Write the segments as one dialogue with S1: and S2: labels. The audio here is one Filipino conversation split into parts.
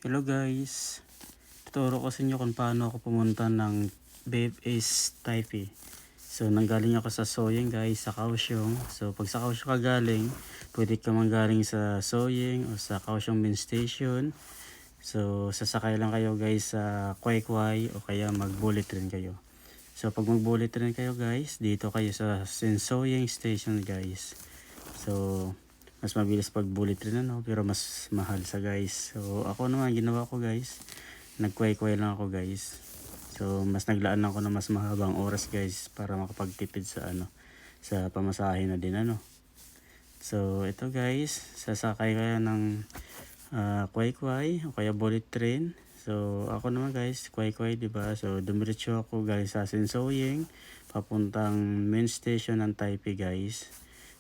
S1: Hello guys, tuturo ko sa inyo kung paano ako pumunta ng BFS Taipei. So nanggaling ako sa Soying guys, sa Kaohsiung. So pag sa Kaohsiung ka galing, pwede ka manggaling sa Soying o sa Kaohsiung Main Station. So sasakay lang kayo guys sa Kwai Kwai o kaya mag-bullet train kayo. So pag mag-bullet train kayo guys, dito kayo sa Soying Station guys. So mas mabilis pag bullet train pero mas mahal sa guys. So ako naman ginawa ko guys, nagkway-kway lang ako guys. So mas naglaan ako ng mas mahabang oras guys para makapagtipid sa sa pamasahe na din So ito guys, sasakay kayo ng kway-kway o kaya bullet train. So ako naman guys, kway-kway, diba? So dumiretso ako guys sa Sinsoying papuntang main station ng Taipei guys.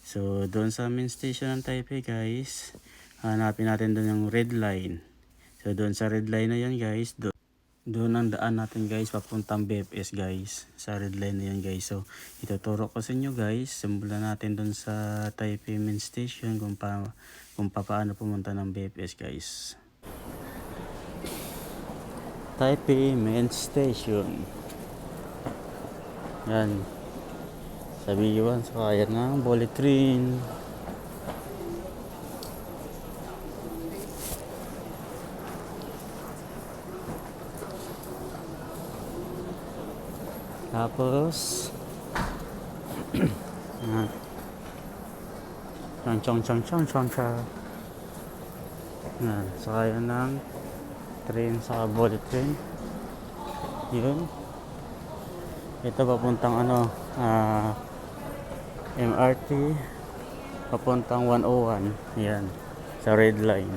S1: So doon sa main station ng Taipei guys, hanapin natin doon yung red line. So doon sa red line na yan guys, doon ang daan natin guys papuntang BFS guys, sa red line na yan guys. So ituturo ko sa inyo guys, simulan natin doon sa Taipei main station kung paano pumunta ng BFS guys. Taipei main station, yan. Sabi iwan sa kaya ng bullet train. Tapos chong. Yan, sakay ng train sa bullet train. Yun. Ito papuntang MRT papuntang 101. Yan, sa red line.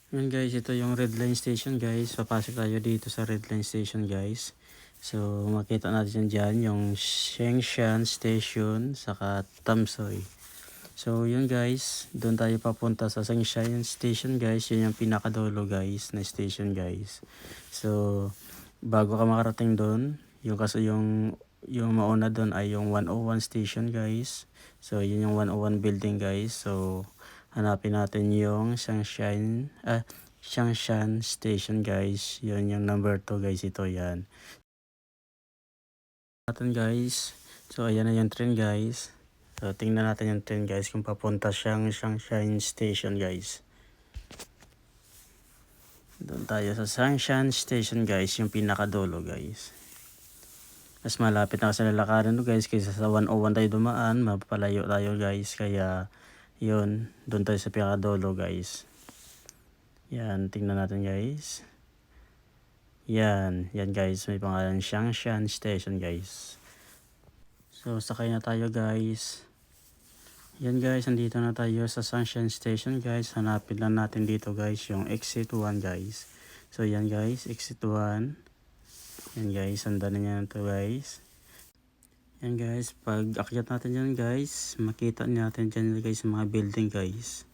S1: Yan guys, ito yung red line station guys. Papasok tayo dito sa red line station guys. So makita natin dyan yung Shengshan station saka Tamsoy. So yun guys, doon tayo papunta sa Shengshan station guys. Yun yung pinakadulo guys na station guys. So bago ka makarating doon, yung mauna doon ay yung 101 station guys. So yun yung 101 building guys. So hanapin natin yung Shengshan station guys. Yun yung number 2 guys, ito yan natin guys. So ayan na yung train guys. So tingnan natin yung train guys kung papunta siyang Shengshan station guys. Doon tayo sa Shengshan station guys, yung pinakadulo guys. Mas malapit na sa lalakarin guys kaysa sa 101 tayo dumaan, mapapalayo tayo guys. Kaya yun, doon tayo sa pinakadulo guys. Yan, tingnan natin guys. Yan guys, may pangalan Shengshan station guys. So sakay na tayo guys. Yan guys, andito na tayo sa Shengshan station guys. Hanapin lang natin dito guys yung exit 1 guys. So yan guys, exit 1. Yan guys, sandan na yan to guys. Yan guys, pag akyat natin yan guys, makita natin dyan guys mga building guys.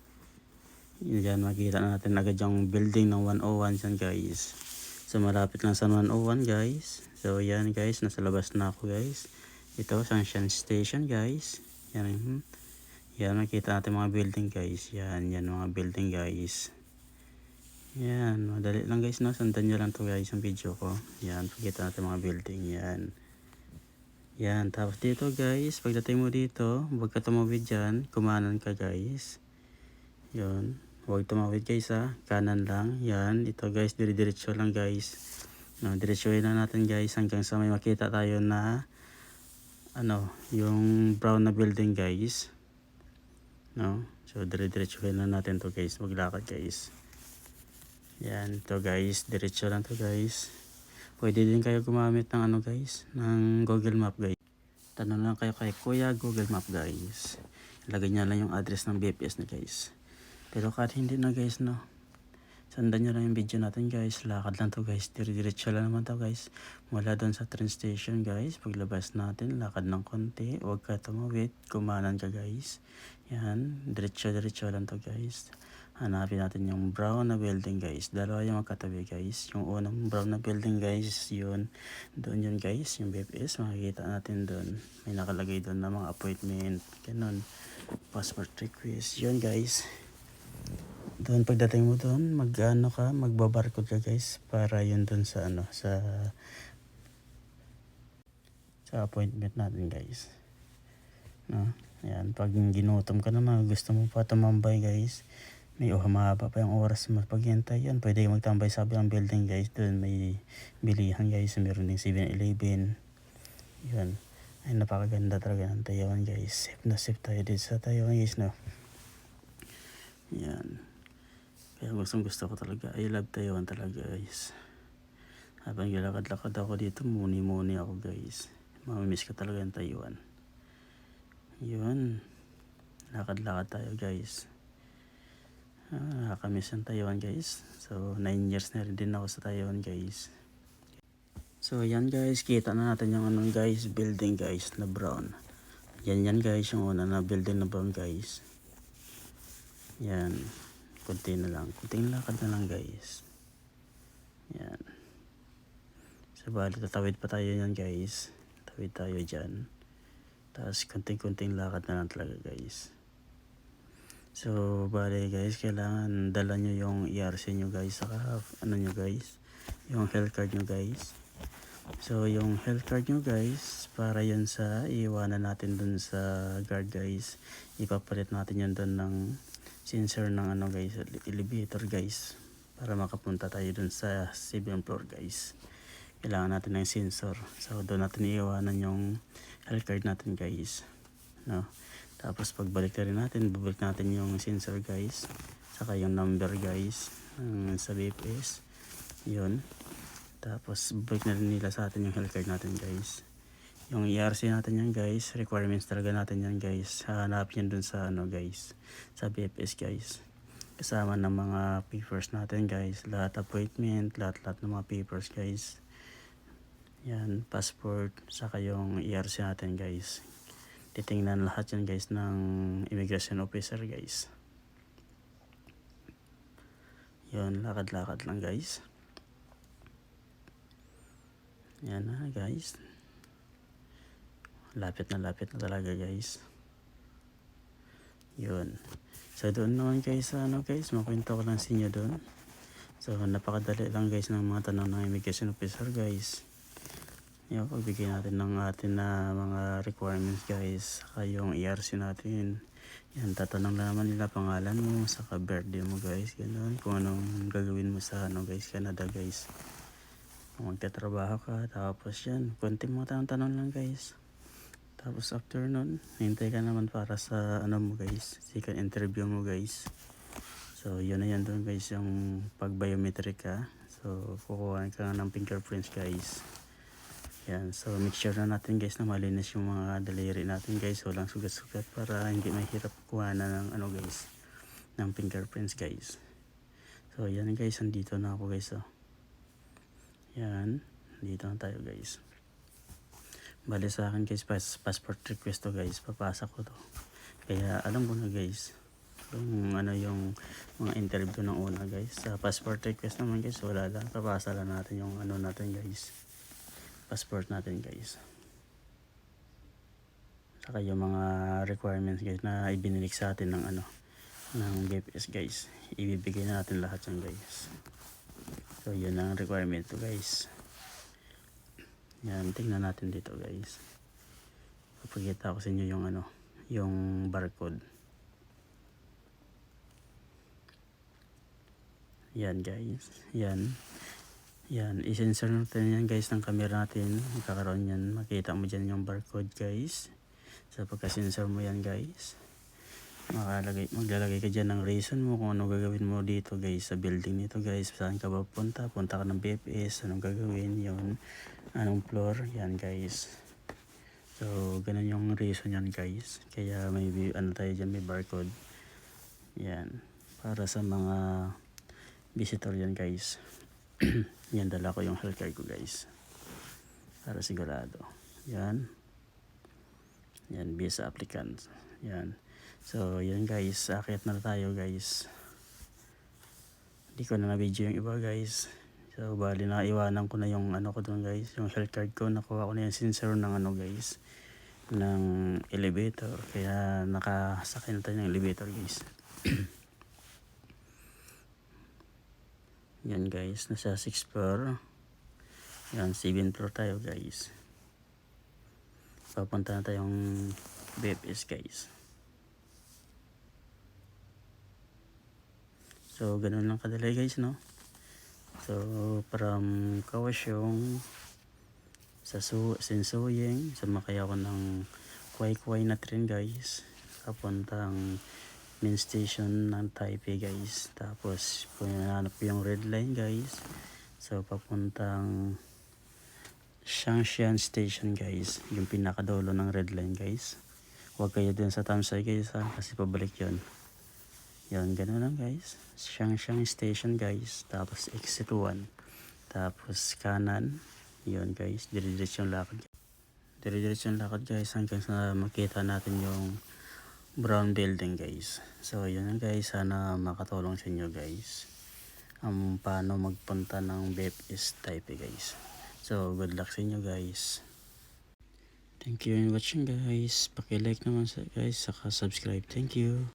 S1: Yan, makita natin agad yung building ng 101 dyan guys. So malapit lang sa 101 guys. So yan guys, nasa labas na ako guys. Ito, Shengshan station guys. Yan, yan, makita natin mga building guys. Yan mga building guys. Yan, madali lang guys, no? Sundan nyo lang to guys yung video ko. Yan, pakita natin mga building. Yan, tapos dito guys, pagdating mo dito, huwag ka tumawid dyan, kumanan ka guys. Yun, huwag tumawid guys kanan lang. Yan, ito guys, dire-diretso lang guys. No, diretsuhin na natin guys hanggang sa may makita tayo na yung brown na building guys. No, so dire-diretsuhin na natin to guys, maglakad guys. Yan, ito guys, diretso lang to guys. Pwede din kayo gumamit ng guys, ng Google Map guys. Tanong lang kayo kay Kuya Google Map guys. Ilagay niya lang yung address ng BFS na guys. Pero kahit hindi na guys, no, sundan nyo lang yung video natin guys. Lakad lang to guys, diretso lang naman to guys. Mula doon sa train station guys, paglabas natin, lakad ng konti, huwag ka tumawid, kumanan ka guys. Yan, diretso lang to guys. Hanapin natin yung brown na building guys. Dalawa yung magkatabi guys. Yung unang brown na building guys, yun. Doon yun guys, yung BFS. Makikita natin doon. May nakalagay doon na mga appointment. Ganun. Passport request. Yun guys. Doon pagdating mo doon, magbabarcode ka guys para yun doon sa sa appointment natin guys. No? Ayan, pag ginutom ka naman, gusto mo pa tumambay guys, may mahaba pa yung oras mo paghintay yan, pwede kang magtambay sa kabilang building guys. Doon may bilihan guys, meron ding 7-Eleven. Yun, ay napakaganda talaga ng Taiwan guys. Safe na safe tayo dito sa Taiwan guys, no? Yan, kaya gusto ko talaga, I love Taiwan talaga guys. Habang lalakad-lakad ako dito, muni ako guys. Mamimiss ko talaga yung Taiwan. Yun, lakad-lakad tayo guys. Nakakamiss yung Taiwan guys. So 9 years na rin din ako sa Taiwan guys. So yan guys, kita na natin yung guys, building guys na brown. Yan guys, yung una na building na brown guys. Yan, kunting lakad na lang guys. Yan. So bali tatawid pa tayo yan guys. Tawid tayo dyan. Tapos kunting lakad na lang talaga guys. So bali guys, kailangan dala nyo yung ERC nyo guys, saka nyo guys, yung health card nyo guys. So yung health card nyo guys, para yun sa iiwanan natin dun sa guard guys, ipapalit natin yun dun ng sensor ng guys, elevator guys, para makapunta tayo dun sa 7th floor guys. Kailangan natin ng sensor, so doon natin iiwanan yung health card natin guys, no? Tapos pagbalik na rin natin, babalik natin yung sensor guys, saka yung number guys sa BFS yun. Tapos babalik na rin nila sa atin yung health card natin guys. Yung ERC natin yan guys, requirements talaga natin yan guys. Hanapin yan dun sa guys, sa BFS guys. Kasama ng mga papers natin guys, lahat appointment, lahat ng mga papers guys. Yan, passport, saka yung ERC natin guys. Titingnan lahat yan guys ng immigration officer guys. Yun, lakad-lakad lang guys. Yan na guys. Lapit na talaga guys. Yun. So doon naman guys, guys, makwento ko lang sa inyo doon. So napakadali lang guys ng mga tanong ng immigration officer guys. Yung pagbigay natin ng atin na mga requirements guys, saka yung ERC natin. Yan, tatanong lang naman nila pangalan mo, saka birthday mo guys, ganun. Kung anong gagawin mo sa guys, Canada guys. Kung magtatrabaho ka, tapos yan, konting mga tanong lang guys. Tapos after nun, hintay ka naman para sa mo guys, second interview mo guys. So yun na yan doon guys, yung pag biometric ka. So kukuha ka ng fingerprints guys. Yan, so make sure na natin guys na malinis yung mga daliri natin guys, walang sugat-sugat, para hindi mahirap kuha na ng guys, ng fingerprints guys. So yan guys, andito na ako guys. Yan, dito na tayo guys. Bali sa akin guys, passport request to guys, papasa ko to. Kaya alam ko na guys kung yung mga interview ng una guys. Sa passport request naman guys, wala lang, papasa lang natin yung natin guys, passport natin guys. Saka yung mga requirements guys na ibinilik sa atin ng ng BFS guys, ibibigay na natin lahat yan guys. So yun ang requirement to guys. Yan, tingnan natin dito guys. Papakita ko sa inyo yung yung barcode. Yan guys, yan, isensor natin yan guys ng camera natin. Magkakaroon yan, makita mo dyan yung barcode guys. So pagka-sensor mo yan guys, maglalagay ka dyan ng reason mo kung ano gagawin mo dito guys, sa building nito guys. Saan ka ba punta ka ng BFS, anong gagawin yun, anong floor, yan guys. So ganun yung reason yan guys, kaya may tayo dyan, may barcode yan, para sa mga visitor yan guys. Yan, dala ko yung health card ko guys, para sigurado. Yan, visa applicant. Yan. So yan guys, akit na tayo guys. Hindi ko na video yung iba guys. So bali na iwanan ko na yung ko doon guys, yung health card ko. Nakuha ko na yung sensor ng guys, ng elevator. Kaya nakasakay na tayo ng elevator guys. Yan guys, nasa 6th floor. Yan, 7th floor tayo guys. Papunta na tayong BFS guys. So ganun lang kadali guys, no? So from Kaohsiung sa Sinsoying, sumakay ako ng Kwai na train guys, papuntang main station ng Taipei guys. Tapos pinanap ko yung red line guys, so papuntang Shangshan station guys, yung pinakadulo ng red line guys. Huwag kayo dun sa Tamsay guys ha, kasi pabalik yun. Yan, gano'n lang guys. Shangshan station guys, tapos exit 1, tapos kanan. Yun guys, dire-diretso yung lakad. Dire-diretso yung lakad guys hanggang sa makita natin yung brown building guys. So yun lang guys, sana makatulong sa inyo guys paano magpunta ng BFS Taipei guys. So good luck sa inyo guys. Thank you for watching guys. Paki-like naman guys, saka subscribe. Thank you.